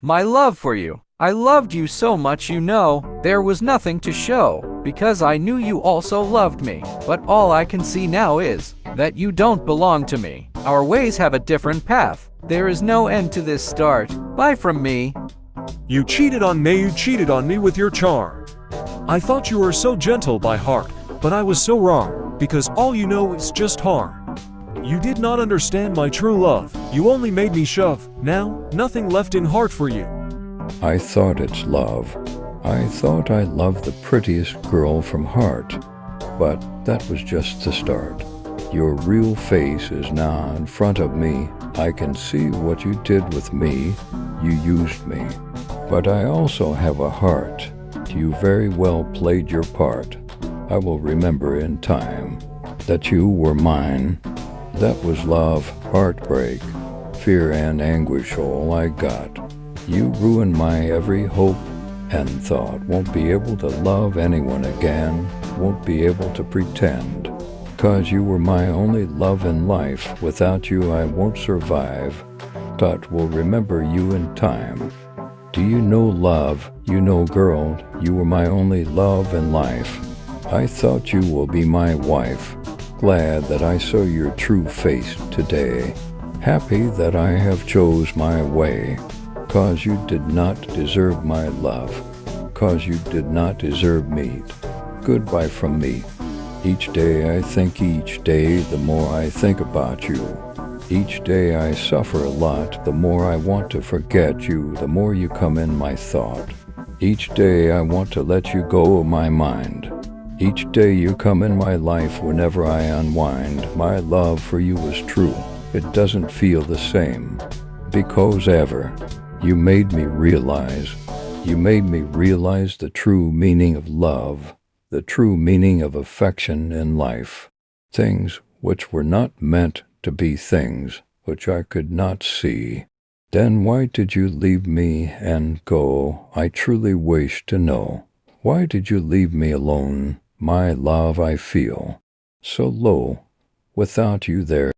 My love for you. I loved you so much, you know, there was nothing to show, because I knew you also loved me. But all I can see now is that you don't belong to me. Our ways have a different path. There is no end to this start. Bye from me. You cheated on me with your charm. I thought you were so gentle by heart, but I was so wrong, because all you know is just harm. You did not understand my true love. You only made me shove. Now, nothing left in heart for you. I thought it's love. I thought I loved the prettiest girl from heart. But that was just the start. Your real face is now in front of me. I can see what you did with me. You used me. But I also have a heart. You very well played your part. I will remember in time that you were mine. That was love, heartbreak, fear and anguish, all I got. You ruined my every hope and thought. Won't be able to love anyone again, won't be able to pretend. 'Cause you were my only love in life. Without you I won't survive, but will remember you in time. Do you know love? You know, girl, you were my only love in life. I thought you will be my wife. Glad that I saw your true face today. Happy that I have chose my way. 'Cause you did not deserve my love. 'Cause you did not deserve me. Goodbye from me. Each day I think, each day the more I think about you. Each day I suffer a lot. The more I want to forget you, the more you come in my thought. Each day I want to let you go of my mind. Each day you come in my life whenever I unwind. My love for you is true. It doesn't feel the same. Because ever, you made me realize the true meaning of love, the true meaning of affection in life. Things which were not meant to be things which I could not see. Then why did you leave me and go? I truly wish to know. Why did you leave me alone? My love, I feel so low without you there.